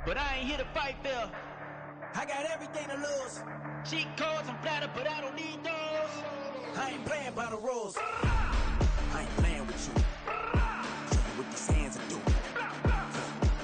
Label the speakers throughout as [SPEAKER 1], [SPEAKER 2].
[SPEAKER 1] but I ain't here to fight fair. I got everything to lose. Cheat codes, I'm flattered, but I don't need those. I ain't playing by the rules. I ain't playing with you. Show you what these hands are doing.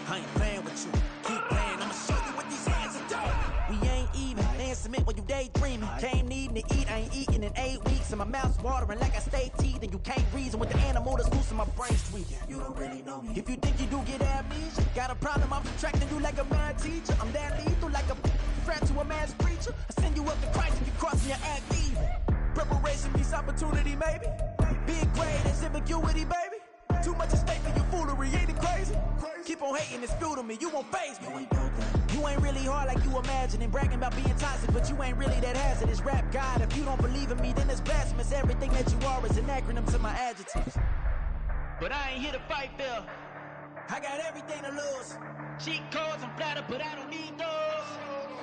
[SPEAKER 1] I ain't playing with you. Keep playing, I'ma show you what these hands are doing. We ain't even. Laying cement when you daydreaming. Came needing to eat, I ain't eating in 8 weeks. And my mouth's watering like I stay teeth. And you can't reason with the animal that's loose in my brain's tweaking. You don't really know me. If you think you do get amnesia, got a problem, I'm subtracting you like a mad teacher. I'm that lethal like a threat to a man's preacher. I send you up to Christ if you crossing your act evil. Preparation meets opportunity, maybe. Big grade is ambiguity, baby. Too much at stake for your foolery, ain't it crazy? Keep on hating, it's fuel to me, you won't faze me. You ain't really hard like you imagine and bragging about being toxic, but you ain't really that hazardous. Rap God, if you don't believe in me, then it's blasphemous. Everything that you are is an acronym to my adjectives. But I ain't here to fight fair. I got everything to lose. Cheat codes, I'm flattered, but I don't need those.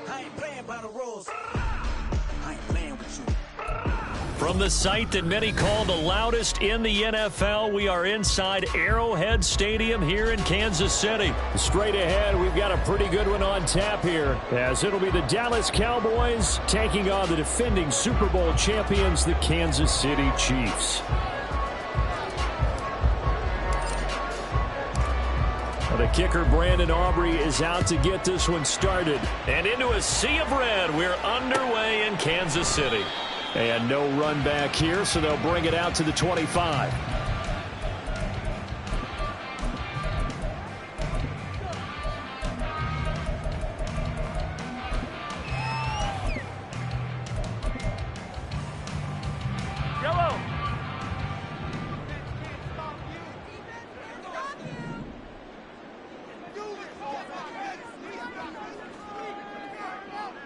[SPEAKER 1] I ain't playing by the rules. I ain't playing with you.
[SPEAKER 2] From the site that many call the loudest in the NFL, we are inside Arrowhead Stadium here in Kansas City. Straight ahead, we've got a pretty good one on tap here, as it'll be the Dallas Cowboys taking on the defending Super Bowl champions, the Kansas City Chiefs. The kicker, Brandon Aubrey, is out to get this one started. And into a sea of red, we're underway in Kansas City. And no run back here, so they'll bring it out to the 25.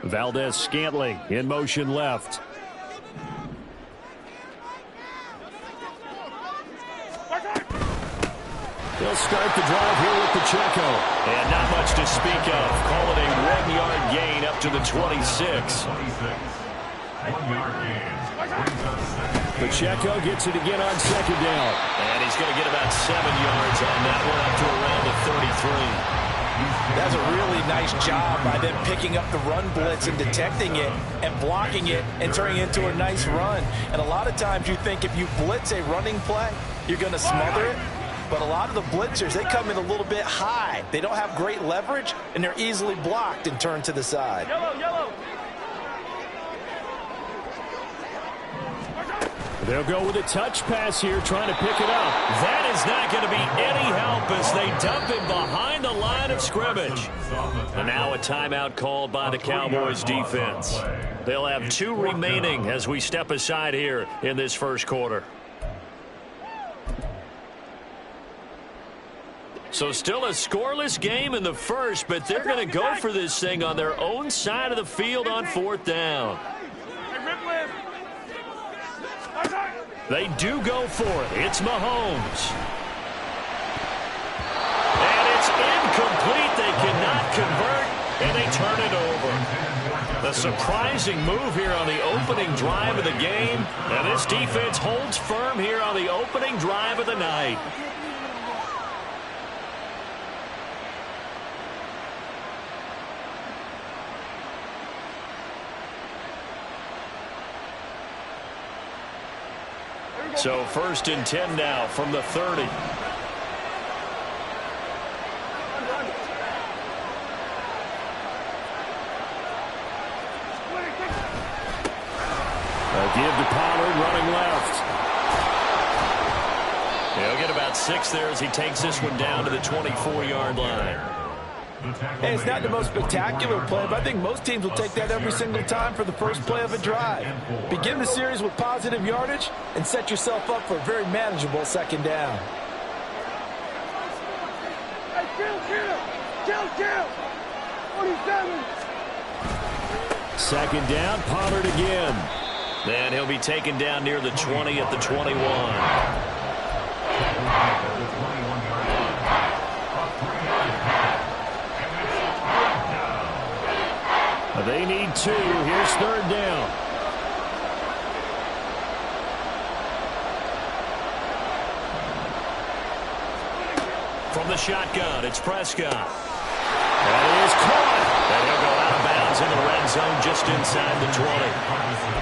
[SPEAKER 2] Valdez-Scantling in motion left. They'll start the drive here with Pacheco. And not much to speak of. Call it a 1-yard gain up to the 26.
[SPEAKER 3] 1-yard gain.
[SPEAKER 2] Pacheco gets it again on second down.
[SPEAKER 4] And he's going to get about 7 yards on that one up to around the 33.
[SPEAKER 5] That's a really nice job by them picking up the run blitz and detecting it and blocking it and turning it into a nice run. And a lot of times you think if you blitz a running play, you're going to smother it. But a lot of the blitzers, they come in a little bit high. They don't have great leverage, and they're easily blocked and turned to the side.
[SPEAKER 3] Yellow.
[SPEAKER 2] They'll go with a touch pass here, trying to pick it up. That is not going to be any help as they dump him behind the line of scrimmage. And now a timeout called by the Cowboys defense. They'll have 2 remaining as we step aside here in this first quarter. So still a scoreless game in the first, but they're going to go for this thing on their own side of the field on 4th down. They do go for it. It's Mahomes. And it's incomplete. They cannot convert, and they turn it over. The surprising move here on the opening drive of the game. And this defense holds firm here on the opening drive of the night. So 1st and 10 now from the 30. A give to Pollard running left. He'll get about 6 there as he takes this one down to the 24-yard line.
[SPEAKER 5] Hey, it's not the most spectacular play, but I think most teams will take that every single time for the first play of a drive. Begin the series with positive yardage and set yourself up for a very manageable 2nd down.
[SPEAKER 3] Kill! 47!
[SPEAKER 2] 2nd down, Pollard again.
[SPEAKER 4] And he'll be taken down near the 20 at the 21.
[SPEAKER 2] They need 2. Here's 3rd down. From the shotgun, it's Prescott. That is zone just inside the 20.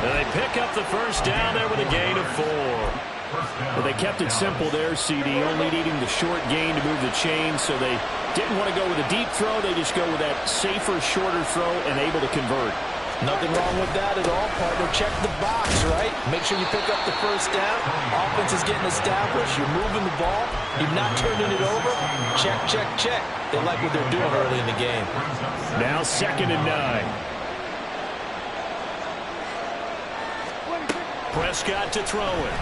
[SPEAKER 2] And they pick up the first down there with a gain of 4.
[SPEAKER 6] Well, they kept it simple there, CD, only needing the short gain to move the chain, so they didn't want to go with a deep throw. They just go with that safer, shorter throw and able to convert.
[SPEAKER 5] Nothing wrong with that at all, partner. Check the box, right? Make sure you pick up the first down. Offense is getting established. You're moving the ball. You're not turning it over. Check, check, check. They like what they're doing early in the game.
[SPEAKER 2] Now 2nd and 9. Prescott to throw it.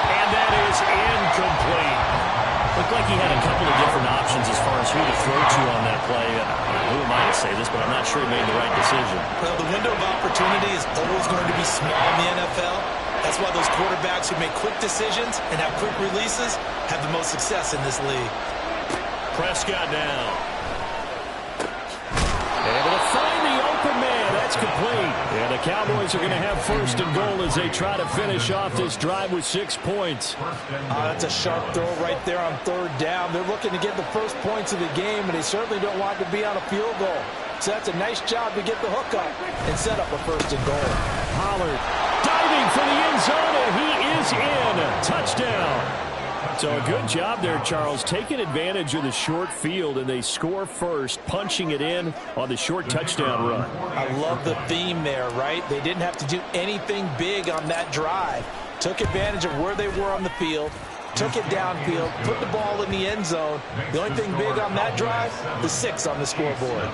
[SPEAKER 2] And that is incomplete. Looked like he had a couple of different options as far as who to throw to on that play. Who am I to say this, but I'm not sure he made the right decision.
[SPEAKER 5] Well, the window of opportunity is always going to be small in the NFL. That's why those quarterbacks who make quick decisions and have quick releases have the most success in this league.
[SPEAKER 2] Prescott now. Able to find the open man. That's complete. And the Cowboys are going to have 1st and goal as they try to finish off this drive with 6 points.
[SPEAKER 5] That's a sharp throw right there on 3rd down. They're looking to get the first points of the game, and they certainly don't want to be on a field goal. So that's a nice job to get the hook up and set up a 1st and goal.
[SPEAKER 2] Pollard diving for the end zone, and he is in. Touchdown. So a good job there, Charles, taking advantage of the short field, and they score first, punching it in on the short touchdown run.
[SPEAKER 5] I love the theme there, right? They didn't have to do anything big on that drive. Took advantage of where they were on the field, took it downfield, put the ball in the end zone. The only thing big on that drive, the 6 on the scoreboard.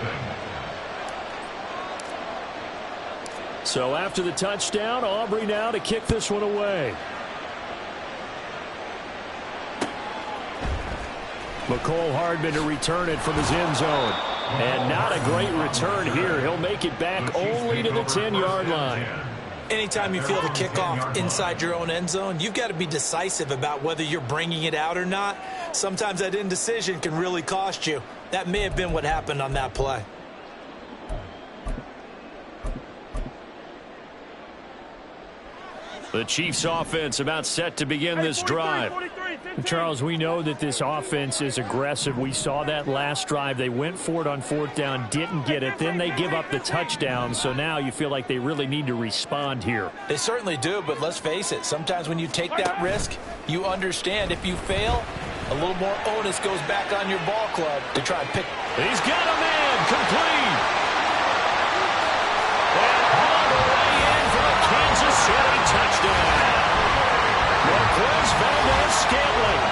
[SPEAKER 2] So after the touchdown, Aubrey now to kick this one away. McCole Hardman to return it from his end zone. And not a great return here. He'll make it back only to the 10-yard line.
[SPEAKER 5] Anytime you feel the kickoff inside your own end zone, you've got to be decisive about whether you're bringing it out or not. Sometimes that indecision can really cost you. That may have been what happened on that play.
[SPEAKER 2] The Chiefs offense about set to begin this drive.
[SPEAKER 6] Charles, we know that this offense is aggressive. We saw that last drive. They went for it on 4th down, didn't get it. Then they give up the touchdown. So now you feel like they really need to respond here.
[SPEAKER 5] They certainly do, but let's face it. Sometimes when you take that risk, you understand if you fail, a little more onus goes back on your ball club to try and pick.
[SPEAKER 2] He's got a man complete. And all the way in for a Kansas City touchdown. Marquez Valdes-Scantling,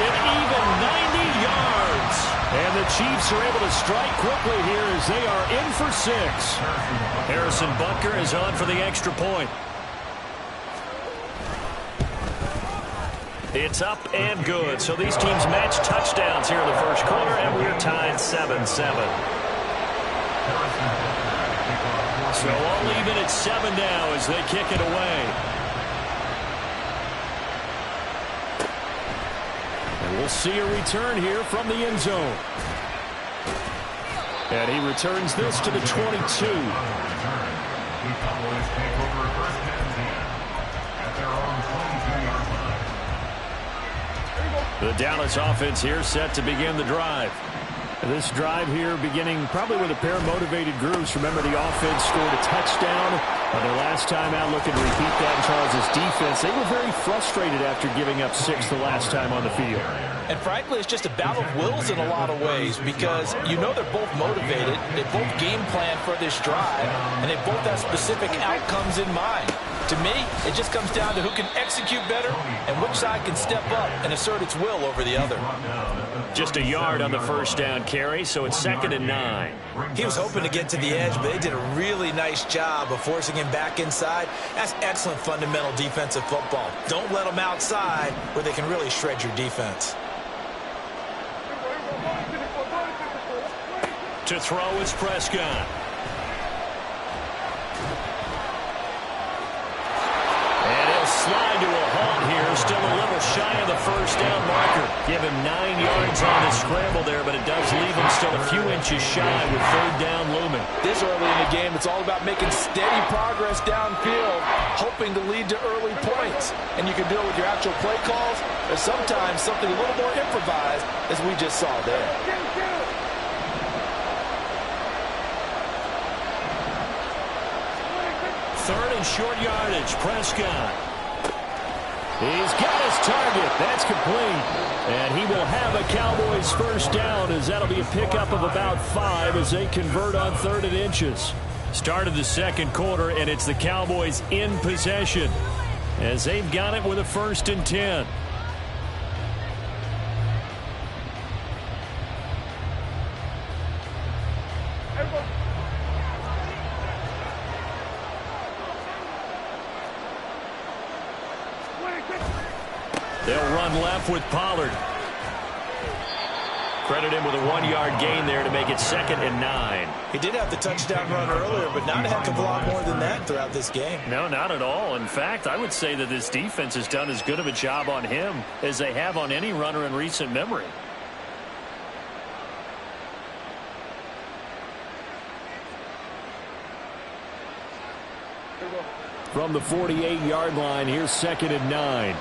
[SPEAKER 2] an even 90 yards. And the Chiefs are able to strike quickly here as they are in for 6. Harrison Butker is on for the extra point. It's up and good. So these teams match touchdowns here in the first quarter, and we're tied 7-7. So all even at 7 now as they kick it away. And we'll see a return here from the end zone. And he returns this to the 22. The Dallas offense here set to begin the drive.
[SPEAKER 6] This drive here beginning probably with a pair of motivated groups. Remember, the offense scored a touchdown their last time out, looking to repeat that in Charles's defense. They were very frustrated after giving up 6 the last time on the field.
[SPEAKER 5] And frankly, it's just a battle of wills in a lot of ways because you know they're both motivated. They both game plan for this drive, and they both have specific outcomes in mind. To me, it just comes down to who can execute better and which side can step up and assert its will over the other.
[SPEAKER 2] Just a yard on the first down carry, so it's 2nd and 9.
[SPEAKER 5] He was hoping to get to the edge, but they did a really nice job of forcing him back inside. That's excellent fundamental defensive football. Don't let them outside where they can really shred your defense.
[SPEAKER 2] To throw is Prescott. And he'll slide to a halt here. Still a little shy of the first down marker. Give him 9 yards on the scramble there, but it does leave him still a few inches shy with 3rd down looming.
[SPEAKER 5] This early in the game, it's all about making steady progress downfield, hoping to lead to early points. And you can do it with your actual play calls, or sometimes something a little more improvised, as we just saw there.
[SPEAKER 2] third and short yardage. Prescott. He's got his target. That's complete. And he will have a Cowboys first down, as that'll be a pickup of about 5 as they convert on 3rd and inches. Start of the second quarter, and it's the Cowboys in possession as they've got it with a 1st and 10. They'll run left with Pollard. Credit him with a 1-yard gain there to make it 2nd and 9.
[SPEAKER 5] He did have the touchdown run earlier, but not a heck of a lot more than that throughout this game.
[SPEAKER 6] No, not at all. In fact, I would say that this defense has done as good of a job on him as they have on any runner in recent memory. From the 48-yard line, here's 2nd and 9.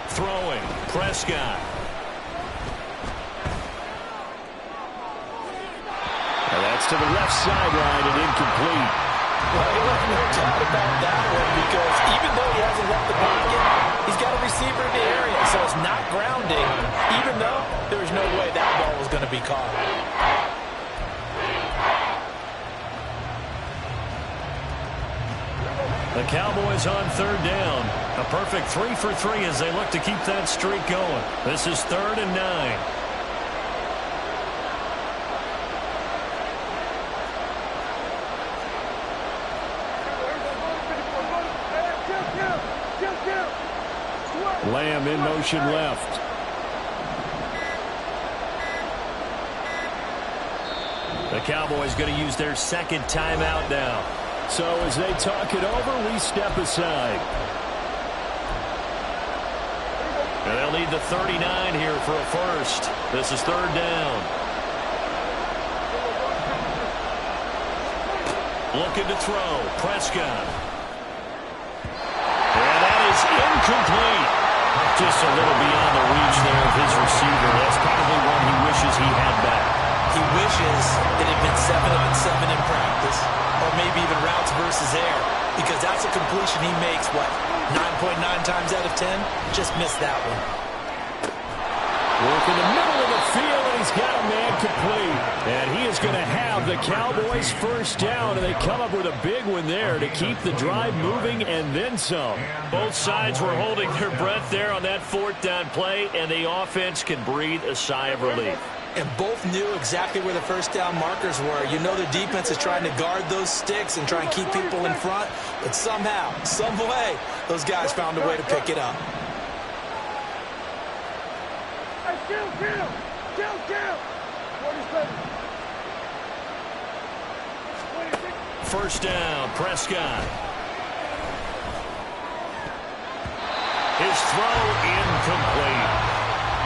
[SPEAKER 6] Throwing, Prescott. And that's to the left sideline and incomplete.
[SPEAKER 5] Well, he left no doubt about that one, because even though he hasn't left the pocket, he's got a receiver in the area, so it's not grounding, even though there's no way that ball was going to be caught.
[SPEAKER 2] The Cowboys on 3rd down. A perfect 3 for 3 as they look to keep that streak going. This is 3rd and 9.
[SPEAKER 6] Lamb in motion left.
[SPEAKER 2] The Cowboys going to use their 2nd timeout now.
[SPEAKER 6] So as they talk it over, we step aside.
[SPEAKER 2] And they'll need the 39 here for a first. This is 3rd down. Looking to throw. Prescott. And that is incomplete. Just a little beyond the reach there of his receiver. That's probably one he wishes he had back.
[SPEAKER 5] He wishes it had been 7-on-7 in practice, or maybe even routes versus air, because that's a completion he makes, what, 9.9 times out of 10? Just missed that one.
[SPEAKER 6] Work in the middle of the field, and he's got a man complete. And he is going to have the Cowboys first down, and they come up with a big one there to keep the drive moving and then some.
[SPEAKER 2] Both sides were holding their breath there on that 4th down play, and the offense can breathe a sigh of relief.
[SPEAKER 5] And both knew exactly where the first down markers were. You know the defense is trying to guard those sticks and try and keep people in front, but somehow, some way, those guys found a way to pick it up.
[SPEAKER 2] First down, Prescott. His throw incomplete.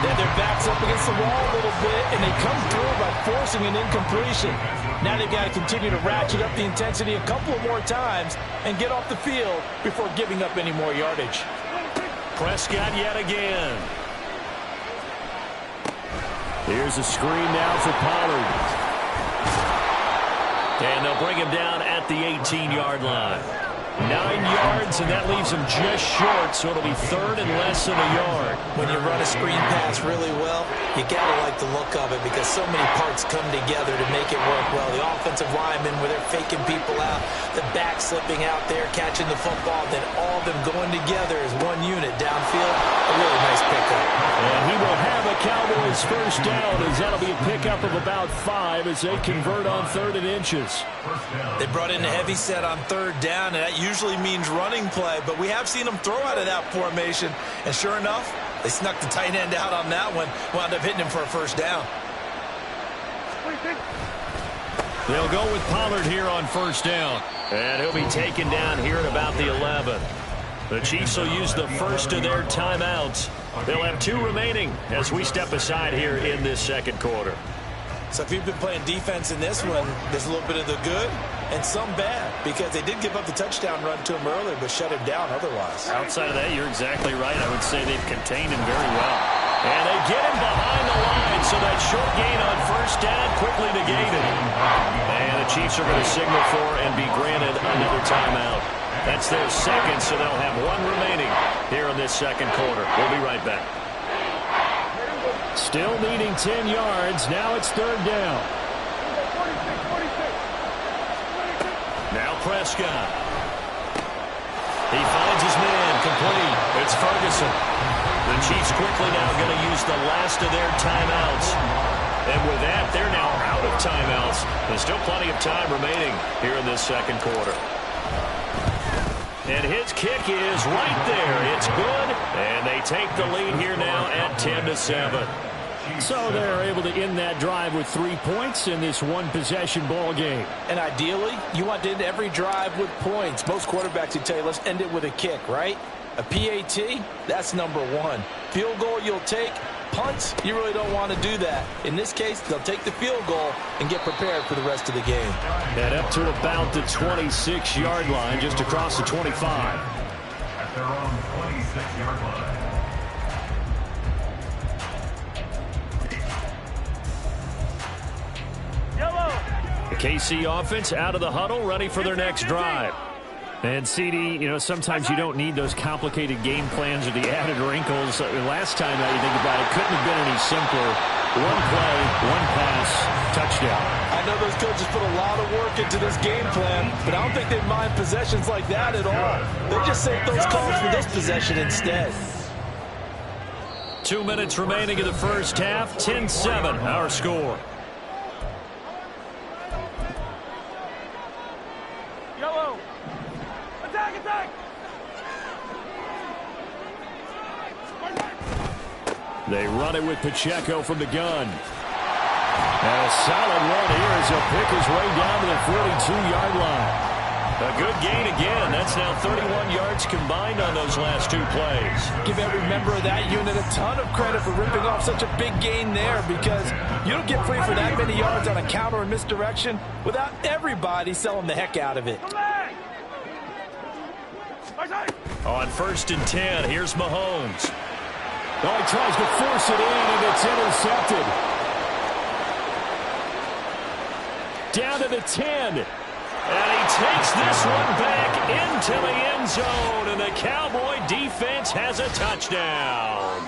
[SPEAKER 5] Then their back's up against the wall a little bit, and they come through by forcing an incompletion. Now they've got to continue to ratchet up the intensity a couple of more times and get off the field before giving up any more yardage.
[SPEAKER 2] Prescott yet again.
[SPEAKER 6] Here's a screen now for Pollard.
[SPEAKER 2] And they'll bring him down at the 18-yard line. 9 yards, and that leaves him just short, so it'll be 3rd and less than a yard.
[SPEAKER 5] When you run a screen pass really well, you got to like the look of it, because so many parts come together to make it work well. The offensive linemen, where they're faking people out, the back slipping out there, catching the football, then all of them going together as one unit downfield. A really nice pickup.
[SPEAKER 6] And he will have a Cowboys first down, as that'll be a pickup of about 5 as they convert on 3rd and inches.
[SPEAKER 5] They brought in a heavy set on 3rd down, and that usually means running play, but we have seen them throw out of that formation, and sure enough, they snuck the tight end out on that one, wound up hitting him for a first down.
[SPEAKER 2] They'll go with Pollard here on first down, and he'll be taken down here at about the 11. The Chiefs will use the first of their timeouts. They'll have 2 remaining as we step aside here in this second quarter.
[SPEAKER 5] So if you've been playing defense in this one, there's a little bit of the good and some bad, because they did give up the touchdown run to him earlier, but shut him down otherwise.
[SPEAKER 2] Outside of that, you're exactly right. I would say they've contained him very well. And they get him behind the line, so that short gain on first down quickly negated. And the Chiefs are going to signal for and be granted another timeout. That's their second, so they'll have one remaining here in this second quarter. We'll be right back.
[SPEAKER 6] Still needing 10 yards. Now it's third down.
[SPEAKER 2] Now Prescott. He finds his man, complete. It's Ferguson. The Chiefs quickly now going to use the last of their timeouts. And with that, they're now out of timeouts. There's still plenty of time remaining here in this second quarter. And his kick is right there. It's good. And they take the lead here now at 10-7.
[SPEAKER 6] So they're able to end that drive with 3 points in this one-possession ball game.
[SPEAKER 5] And ideally, you want to end every drive with points. Most quarterbacks would tell you, let's end it with a kick, right? A PAT, that's number one. Field goal you'll take. Punts, you really don't want to do that. In this case, they'll take the field goal and get prepared for the rest of the game.
[SPEAKER 6] And up to about the 26-yard line, just across the 25.
[SPEAKER 3] At their own 26-yard line.
[SPEAKER 6] The KC offense out of the huddle, ready for their next drive. And, CD, you know, sometimes you don't need those complicated game plans or the added wrinkles. Last time, now you think about it, couldn't have been any simpler. One play, one pass, touchdown.
[SPEAKER 5] I know those coaches put a lot of work into this game plan, but I don't think they mind possessions like that at all. They just save those calls for this possession instead.
[SPEAKER 2] 2 minutes remaining in the first half. 10-7, our score.
[SPEAKER 6] They run it with Pacheco from the gun. And a solid run here as he'll pick his way down to the 42-yard line.
[SPEAKER 2] A good gain again. That's now 31 yards combined on those last 2 plays.
[SPEAKER 5] Give every member of that unit a ton of credit for ripping off such a big gain there, because you don't get free for that many yards on a counter or misdirection without everybody selling the heck out of it.
[SPEAKER 2] On 1st and 10, here's Mahomes.
[SPEAKER 6] Oh, he tries to force it in, and it's intercepted. Down to the 10.
[SPEAKER 2] And he takes this one back into the end zone, and the Cowboy defense has a touchdown.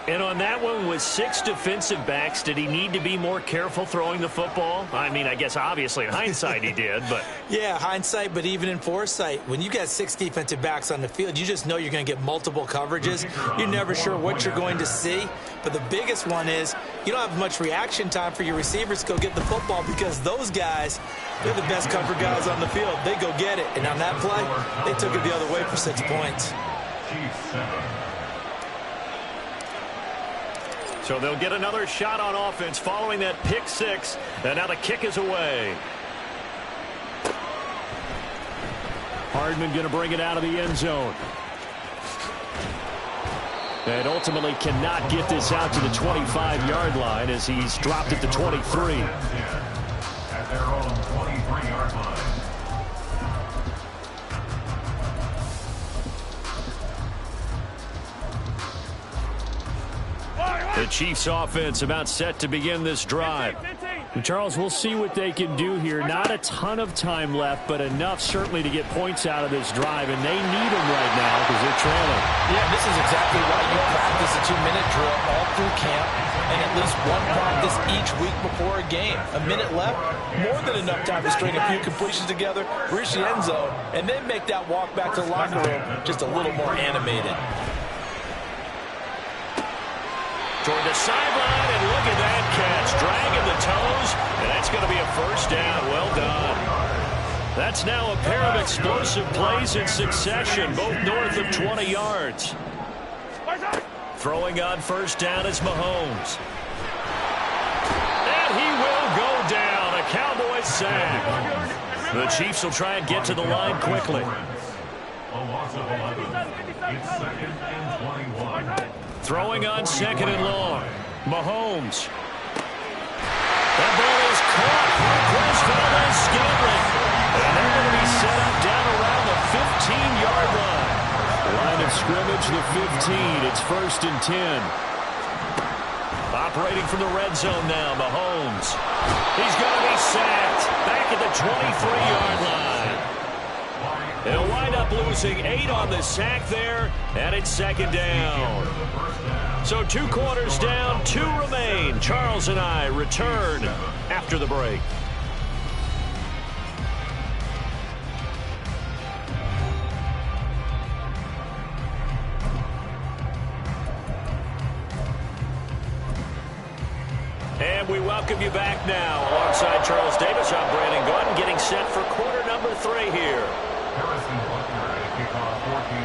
[SPEAKER 2] And on that one, with 6 defensive backs, did he need to be more careful throwing the football? I mean, I guess obviously in hindsight he did, but...
[SPEAKER 7] Yeah, hindsight, but even in foresight, when you got 6 defensive backs on the field, you just know you're going to get multiple coverages. You're never sure what you're going to see. But the biggest one is you don't have much reaction time for your receivers to go get the football, because those guys, they're the best cover guys on the field. They go get it. And on that play, they took it the other way for 6 points.
[SPEAKER 3] Chiefs 7.
[SPEAKER 2] So they'll get another shot on offense following that pick 6. And now the kick is away.
[SPEAKER 6] Hardman going to bring it out of the end zone. And ultimately cannot get this out to the 25-yard line as he's dropped at the 23.
[SPEAKER 3] At their own 23-yard line.
[SPEAKER 2] The Chiefs offense about set to begin this drive.
[SPEAKER 6] And Charles, we'll see what they can do here. Not a ton of time left, but enough certainly to get points out of this drive, and they need them right now because they're trailing.
[SPEAKER 5] Yeah, this is exactly why you practice a 2-minute drill all through camp, and at least one practice each week before a game. A minute left, more than enough time to string a few completions together, reach the end zone, and then make that walk back to the locker room just a little more animated.
[SPEAKER 2] Toward the sideline, and look at that catch. Dragging the toes, and that's going to be a first down. Well done. That's now a pair of explosive plays in succession, both north of 20 yards. Throwing on first down is Mahomes. And he will go down. A Cowboys sack. The Chiefs will try and get to the line quickly.
[SPEAKER 3] A loss of 11. It's 2nd and 21.
[SPEAKER 2] Throwing on 2nd and long. Mahomes. That ball is caught. Prescott
[SPEAKER 6] scrimmage, the 15. It's 1st and 10.
[SPEAKER 2] Operating from the red zone now, Mahomes. He's going to be sacked back at the 23-yard line. They'll wind up losing 8 on the sack there, and it's 2nd down. So 2 quarters down, 2 remain. Charles and I return after the break. And we welcome you back now. Alongside Charles Davis, I'm Brandon Gaudin, getting set for quarter number 3 here.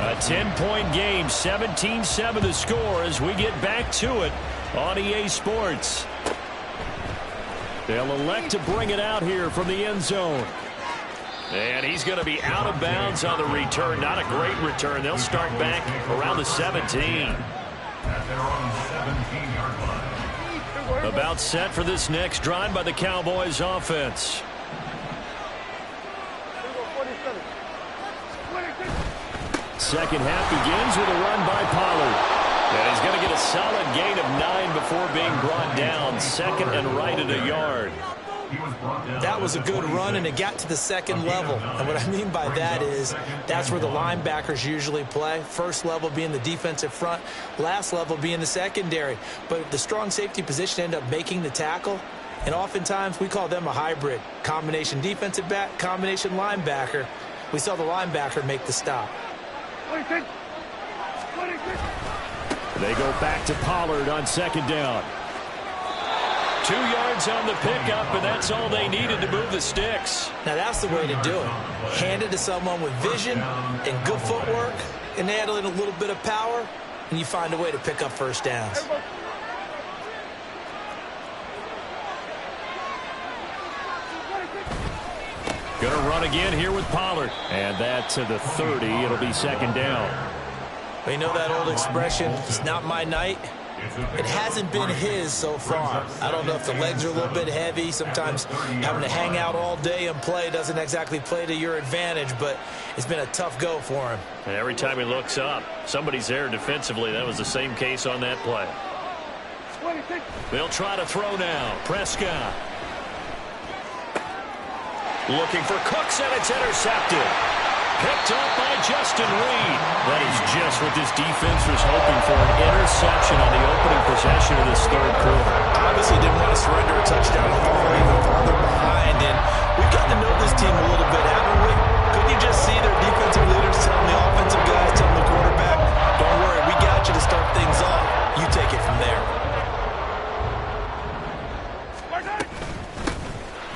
[SPEAKER 2] A 10-point game, 17-7 the score as we get back to it on EA Sports. They'll elect to bring it out here from the end zone. And he's going to be out of bounds on the return. Not a great return. They'll start back around the 17.
[SPEAKER 3] At their own 17-yard line.
[SPEAKER 2] About set for this next drive by the Cowboys offense.
[SPEAKER 6] Second half begins with a run by Pollard.
[SPEAKER 2] And he's going to get a solid gain of 9 before being brought down. 2nd and right at a yard.
[SPEAKER 7] That was a good run, and it got to the 2nd level. And what I mean by that is that's where the linebackers usually play. First level being the defensive front, last level being the secondary. But the strong safety position ended up making the tackle. And oftentimes we call them a hybrid. Combination defensive back, combination linebacker. We saw the linebacker make the stop.
[SPEAKER 6] They go back to Pollard on 2nd down.
[SPEAKER 2] 2 yards on the pickup, and that's all they needed to move the sticks.
[SPEAKER 7] Now that's the way to do it. Hand it to someone with vision and good footwork, and add in a little bit of power, and you find a way to pick up first downs.
[SPEAKER 6] Going to run again here with Pollard. And that to the 30. It'll be 2nd down.
[SPEAKER 7] Well, you know that old expression, it's not my night. It hasn't been his so far. I don't know if the legs are a little bit heavy. Sometimes having to hang out all day and play doesn't exactly play to your advantage, but it's been a tough go for him.
[SPEAKER 2] And every time he looks up, somebody's there defensively. That was the same case on that play. They'll try to throw now. Prescott. Looking for Cooks, and it's intercepted. Picked up by Justin Reed.
[SPEAKER 6] That is just what this defense was hoping for, an interception on the opening possession of this 3rd quarter.
[SPEAKER 7] Obviously didn't want to surrender a touchdown and fall even farther behind. And we've gotten to know this team a little bit, haven't we? Couldn't you just see their defensive leaders telling the offensive guys, telling the quarterback, don't worry, we got you to start things off. You take it from there.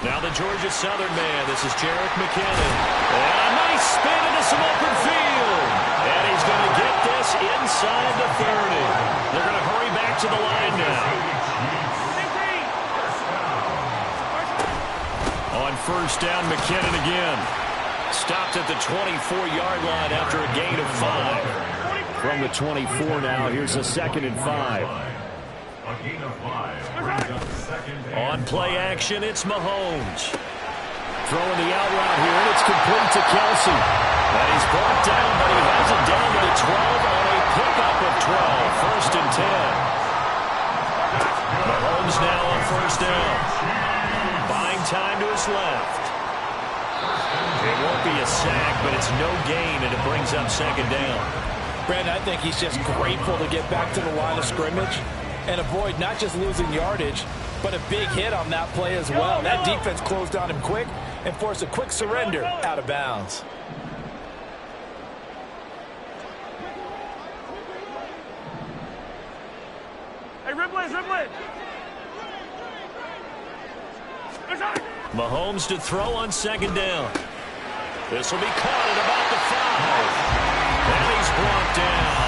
[SPEAKER 2] Now the Georgia Southern man. This is Jerick McKinnon. And a nice spin into some open field. And he's going to get this inside the 30. They're going to hurry back to the line now.
[SPEAKER 6] On 1st down, McKinnon again.
[SPEAKER 2] Stopped at the 24-yard line after a gain of 5.
[SPEAKER 6] From the 24 now, here's a 2nd and 5.
[SPEAKER 3] A gain of 5 brings up 2nd and
[SPEAKER 2] On play action, it's Mahomes.
[SPEAKER 6] Throwing the out route here, and it's complete to Kelsey.
[SPEAKER 2] And he's brought down, but he has it down to the 12 on a pickup of 12. 1st and 10. Mahomes now on 1st down. Buying time to his left. It won't be a sack, but it's no gain, and it brings up 2nd down.
[SPEAKER 5] Brandon, I think he's just grateful to get back to the line of scrimmage and avoid not just losing yardage, but a big hit on that play as well. That defense closed on him quick and forced a quick surrender out of bounds.
[SPEAKER 8] Hey, Ripley.
[SPEAKER 2] Mahomes to throw on 2nd down. This will be caught at about the 5. And he's brought down.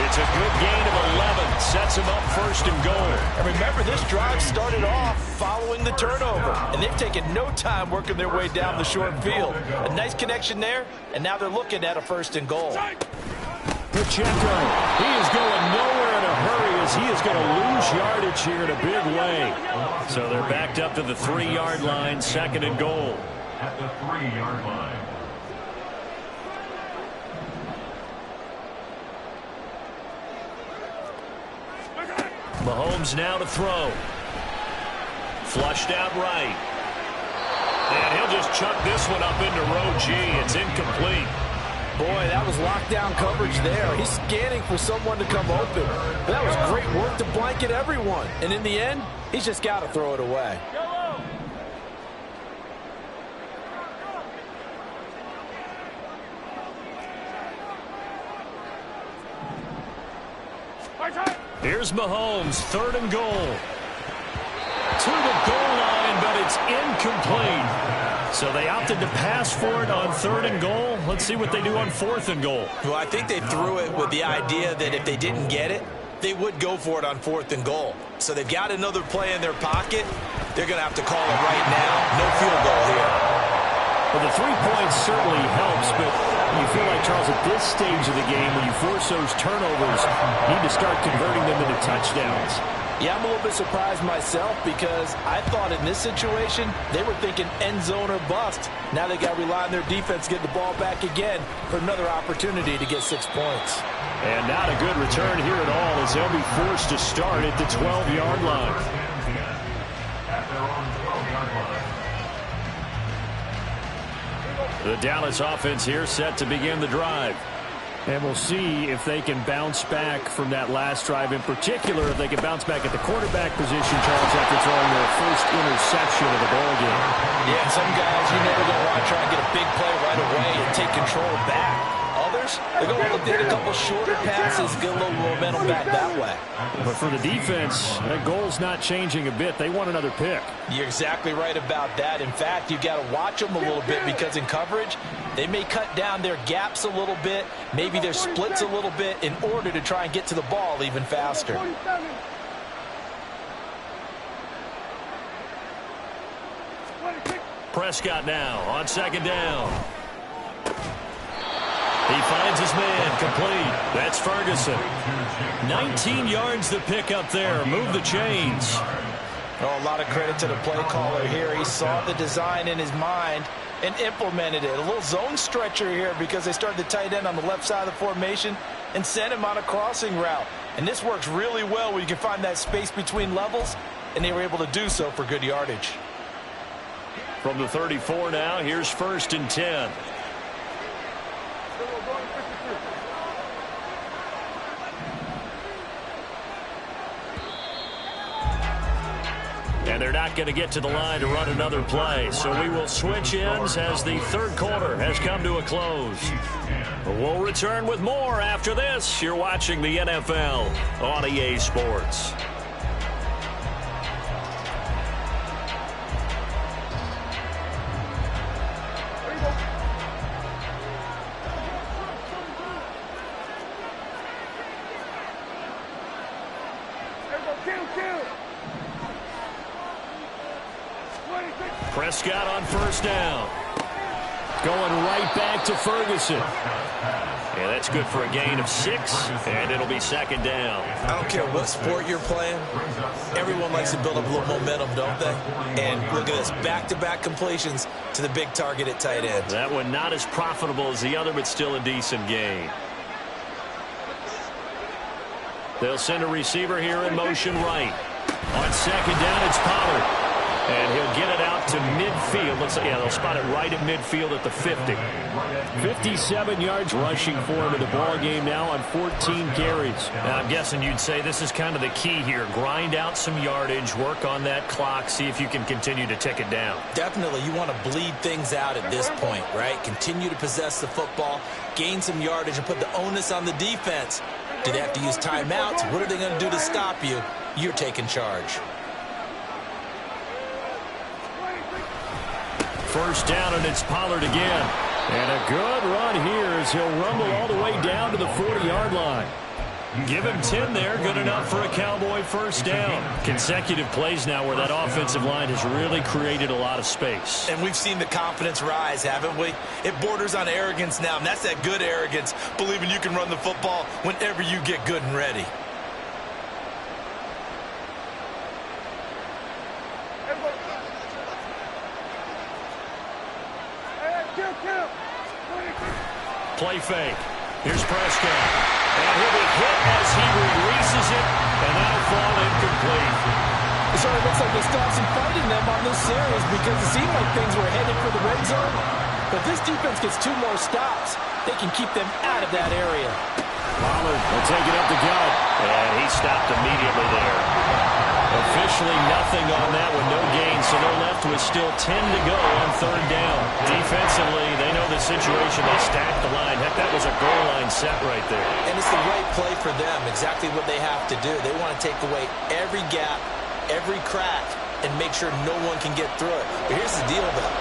[SPEAKER 2] It's a good gain of 11. Sets him up 1st and goal.
[SPEAKER 5] And remember, this drive started off following the turnover, and they've taken no time working their way down the short field. A nice connection there, and now they're looking at a 1st and goal.
[SPEAKER 6] Pacheco, he is going nowhere in a hurry as he is going to lose yardage here in a big way.
[SPEAKER 2] So they're backed up to the 3-yard line, 2nd and goal.
[SPEAKER 3] at the 3-yard line.
[SPEAKER 2] Mahomes now to throw. Flushed out right. And he'll just chuck this one up into row G. It's incomplete.
[SPEAKER 5] Boy, that was lockdown coverage there. He's scanning for someone to come open. But that was great work to blanket everyone. And in the end, he's just got to throw it away.
[SPEAKER 2] Here's Mahomes, 3rd and goal. To the goal line, but it's incomplete. So they opted to pass for it on 3rd and goal. Let's see what they do on 4th and goal.
[SPEAKER 7] Well, I think they threw it with the idea that if they didn't get it, they would go for it on 4th and goal. So they've got another play in their pocket. They're going to have to call it right now. No field goal here.
[SPEAKER 6] Well, the 3 points certainly helps, but you feel like, Charles, at this stage of the game, when you force those turnovers, you need to start converting them into touchdowns.
[SPEAKER 5] Yeah, I'm a little bit surprised myself because I thought in this situation they were thinking end zone or bust. Now they got to rely on their defense to get the ball back again for another opportunity to get 6 points.
[SPEAKER 6] And not a good return here at all as they'll be forced to start at the 12-yard line.
[SPEAKER 3] At their own 12-yard line.
[SPEAKER 2] The Dallas offense here set to begin the drive.
[SPEAKER 6] And we'll see if they can bounce back from that last drive. In particular, if they can bounce back at the quarterback position, Charles, after throwing their first interception of the ball game.
[SPEAKER 7] Yeah, some guys, you're never going to want to try and get a big play right away and take control back. Others, they're going to look at a couple shorter passes, get a little momentum back that way.
[SPEAKER 6] But for the defense, that goal's not changing a bit. They want another pick.
[SPEAKER 7] You're exactly right about that. In fact, you've got to watch them a little bit because in coverage, they may cut down their gaps a little bit, maybe their splits a little bit in order to try and get to the ball even faster.
[SPEAKER 2] Prescott now on 2nd down. He finds his man, complete. That's Ferguson. 19 yards to pick up there. Move the chains.
[SPEAKER 7] Oh, a lot of credit to the play caller here. He saw the design in his mind and implemented it. A little zone stretcher here because they started the tight end on the left side of the formation and sent him on a crossing route. And this works really well when you can find that space between levels, and they were able to do so for good yardage.
[SPEAKER 2] From the 34 now, here's 1st and 10. And they're not going to get to the line to run another play. So we will switch ends as the 3rd quarter has come to a close. We'll return with more after this. You're watching the NFL on EA Sports. Prescott on 1st down.
[SPEAKER 6] Going right back to Ferguson.
[SPEAKER 2] Yeah, that's good for a gain of 6, and it'll be 2nd down.
[SPEAKER 7] I don't care what sport you're playing. Everyone likes to build up a little momentum, don't they? And look at this, back-to-back completions to the big target at tight end.
[SPEAKER 2] That one not as profitable as the other, but still a decent gain. They'll send a receiver here in motion right. On 2nd down, it's Pollard. And he'll get it out to midfield. Looks like, yeah, they'll spot it right at midfield at the 50.
[SPEAKER 6] 57 yards rushing for him in the ball game now on 14 carries.
[SPEAKER 2] Now, I'm guessing you'd say this is kind of the key here. Grind out some yardage, work on that clock, see if you can continue to tick it down.
[SPEAKER 7] Definitely, you want to bleed things out at this point, right? Continue to possess the football, gain some yardage, and put the onus on the defense. Do they have to use timeouts? What are they going to do to stop you? You're taking charge.
[SPEAKER 2] 1st down, and it's Pollard again.
[SPEAKER 6] And a good run here as he'll rumble all the way down to the 40-yard line.
[SPEAKER 2] Give him 10 there. Good enough for a Cowboy 1st down. Consecutive plays now where that offensive line has really created a lot of space.
[SPEAKER 7] And we've seen the confidence rise, haven't we? It borders on arrogance now, and that's that good arrogance, believing you can run the football whenever you get good and ready.
[SPEAKER 2] Play fake. Here's Prescott. And he'll be hit as he releases it, and that'll fall incomplete.
[SPEAKER 5] So it looks like they still have some fight in them on this series because it seemed like things were headed for the red zone. But this defense gets 2 more stops. They can keep them out of that area.
[SPEAKER 6] Pollard will take it up the gut.
[SPEAKER 2] And he stopped immediately there. Officially nothing on that one, no gain, so they're left with still 10 to go on 3rd down. Defensively, they know the situation. They stacked the line. Heck, that was a goal line set right there.
[SPEAKER 7] And it's the right play for them, exactly what they have to do. They want to take away every gap, every crack, and make sure no one can get through it. But here's the deal, though.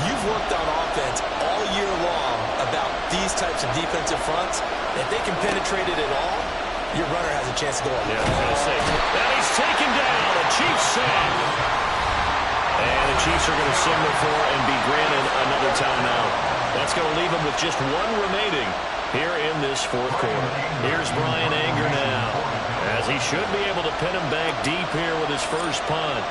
[SPEAKER 7] You've worked on offense all year long about these types of defensive fronts. If they can penetrate it at all, your runner has a chance to go up.
[SPEAKER 2] Yeah, I was going to say. And he's taken down. A Chiefs sack. And the Chiefs are going to signal for and be granted another timeout. That's going to leave them with just 1 remaining here in this 4th quarter. Here's Bryan Anger now, as he should be able to pin him back deep here with his first punt.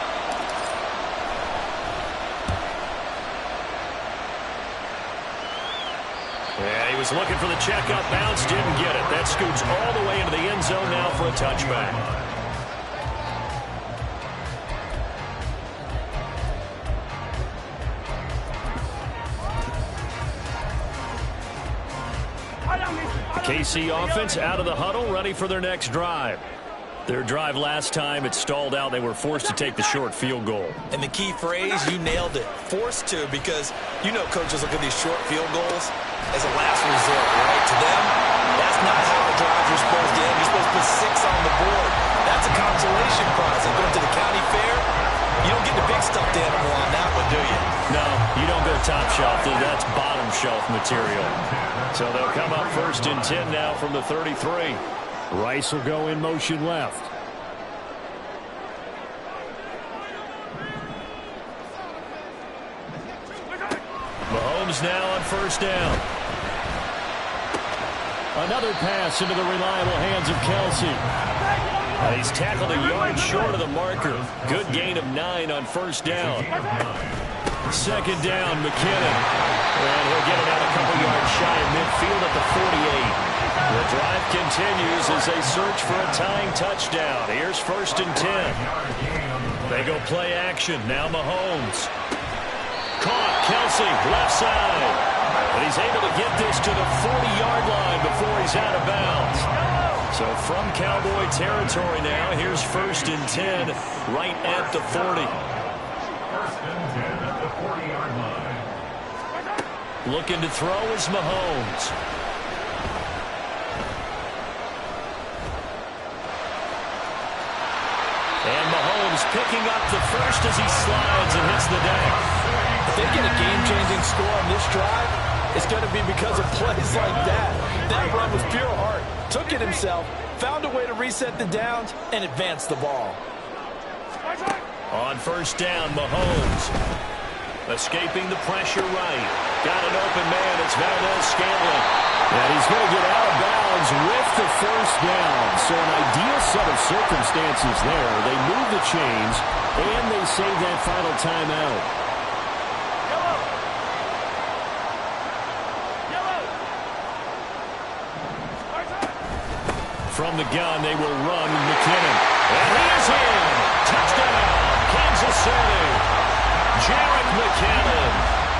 [SPEAKER 2] Yeah, he was looking for the checkup bounce, didn't get it. That scoots all the way into the end zone now for a touchback. KC offense out of the huddle, ready for their next drive. Their drive last time, it stalled out. They were forced to take the short field goal.
[SPEAKER 7] And the key phrase, you nailed it. Forced to, because you know coaches look at these short field goals as a last resort, right? To them, that's not how the drives are supposed to end. You're supposed to put 6 on the board. That's a consolation prize. Like going to the county fair, you don't get the big stuffed animal on that one, do you?
[SPEAKER 2] No, you don't go top shelf. That's bottom shelf material. So they'll come up 1st and 10 now from the 33.
[SPEAKER 6] Rice will go in motion left.
[SPEAKER 2] Mahomes now on 1st down.
[SPEAKER 6] Another pass into the reliable hands of Kelsey.
[SPEAKER 2] He's tackled a yard short of the marker. Good gain of 9 on 1st down. 2nd down, McKinnon. And he'll get it out a couple yards shy of midfield at the 48. The drive continues as they search for a tying touchdown. Here's 1st and 10. They go play action. Now Mahomes. Caught. Kelsey, left side. But he's able to get this to the 40-yard line before he's out of bounds. So from Cowboy territory now, here's 1st and 10 right at the 40.
[SPEAKER 3] 1st and 10 at the 40-yard line.
[SPEAKER 2] Looking to throw is Mahomes. And Mahomes picking up the first as he slides and hits the deck.
[SPEAKER 5] If they get a game-changing score on this drive, it's going to be because of plays like that. That run was pure heart. Took it himself, found a way to reset the downs, and advance the ball.
[SPEAKER 2] On 1st down, Mahomes. Escaping the pressure right. Got an open man. It's Valdes-Scantling.
[SPEAKER 6] And he's going to get out of bounds with the 1st down. So an ideal set of circumstances there. They move the chains, and they save that final timeout.
[SPEAKER 2] From the gun, they will run McKinnon. And he is in. Touchdown, Kansas City. Jerick McKinnon.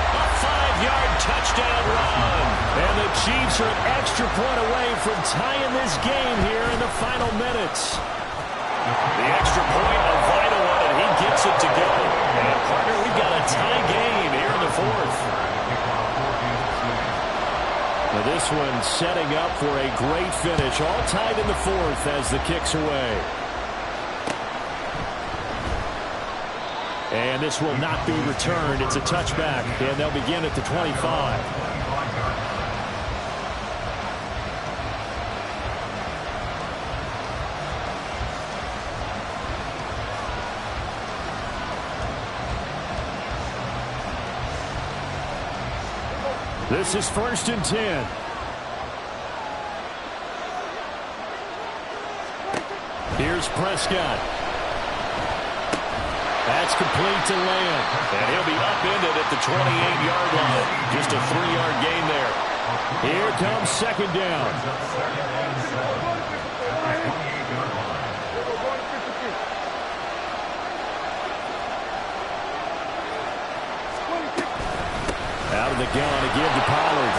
[SPEAKER 2] A 5-yard touchdown run.
[SPEAKER 6] And the Chiefs are an extra point away from tying this game here in the final minutes.
[SPEAKER 2] The extra point, a vital one, and he gets it to go. And, partner, we've got a tie game here in the 4th.
[SPEAKER 6] Now this one setting up for a great finish. All tied in the 4th as the kick's away. And this will not be returned. It's a touchback, and they'll begin at the 25. This is 1st and 10. Here's Prescott.
[SPEAKER 2] That's complete to Lamb. And he'll be upended at the 28-yard line. Just a 3-yard gain there. Here comes second down. Out of the gun again to Pollard.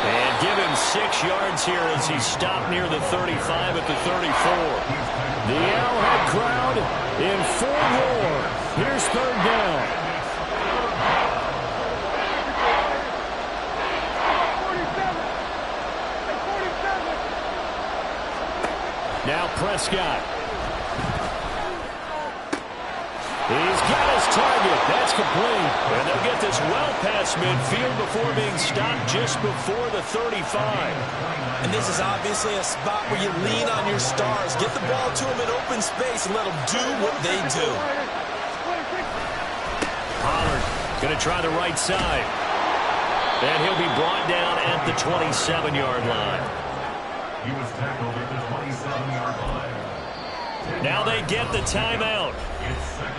[SPEAKER 2] And give him 6 yards here as he's stopped near the 35 at the 34. The Arrowhead crowd in full roar. Here's third down. Now Prescott. He's got his target. That's complete. And they'll get this well past midfield before being stopped just before the 35.
[SPEAKER 7] And this is obviously a spot where you lean on your stars. Get the ball to them in open space and let them do what they do.
[SPEAKER 2] Pollard going to try the right side. And he'll be brought down at the 27-yard line.
[SPEAKER 3] He was tackled at the 27-yard line.
[SPEAKER 2] Now they get the timeout.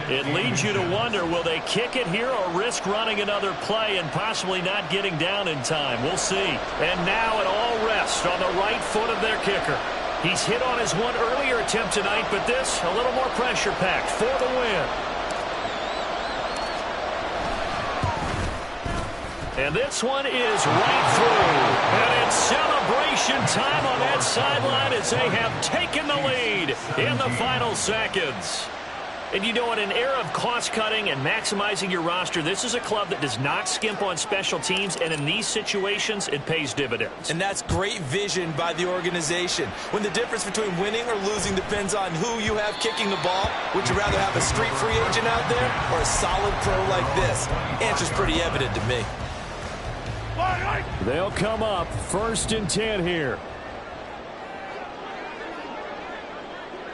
[SPEAKER 2] It leads you to wonder, will they kick it here or risk running another play and possibly not getting down in time? We'll see. And now it all rests on the right foot of their kicker. He's hit on his one earlier attempt tonight, but this a little more pressure-packed for the win. And this one is right through. And it's celebration time on that sideline as they have taken the lead in the final seconds. And you know, in an era of cost-cutting and maximizing your roster, this is a club that does not skimp on special teams, and in these situations, it pays dividends.
[SPEAKER 7] And that's great vision by the organization. When the difference between winning or losing depends on who you have kicking the ball, would you rather have a street free agent out there or a solid pro like this? Answer's pretty evident to me.
[SPEAKER 2] They'll come up 1st and 10 here.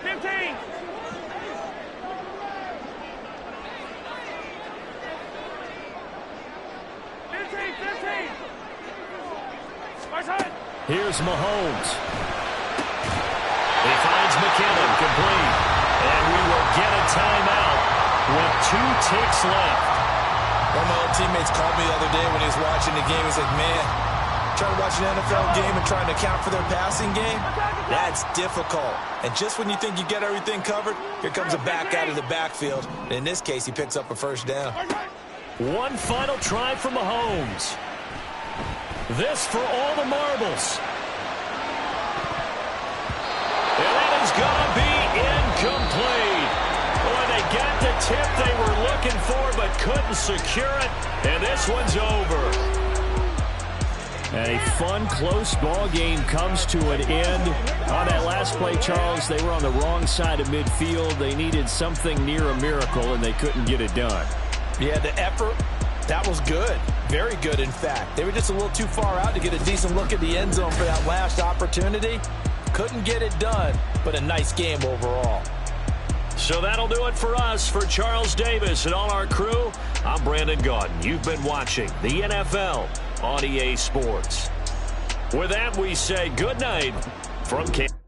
[SPEAKER 8] 15.
[SPEAKER 2] Here's Mahomes. He finds McKinnon complete. And we will get a timeout with 2 ticks left.
[SPEAKER 7] One of my old teammates called me the other day when he was watching the game. He's like, man, trying to watch an NFL game and trying to account for their passing game, that's difficult. And just when you think you get everything covered, here comes a back out of the backfield. And in this case, he picks up a first down.
[SPEAKER 2] One final try for Mahomes. This for all the marbles. And that is going to be incomplete. Boy, they got the tip they were looking for but couldn't secure it. And this one's over. A fun, close ball game comes to an end. On that last play, Charles, they were on the wrong side of midfield. They needed something near a miracle, and they couldn't get it done.
[SPEAKER 7] Yeah, the effort, that was good. Very good, in fact. They were just a little too far out to get a decent look at the end zone for that last opportunity. Couldn't get it done, but a nice game overall.
[SPEAKER 2] So that'll do it for us. For Charles Davis and all our crew, I'm Brandon Gaudin. You've been watching the NFL on EA Sports. With that, we say good night from Kansas.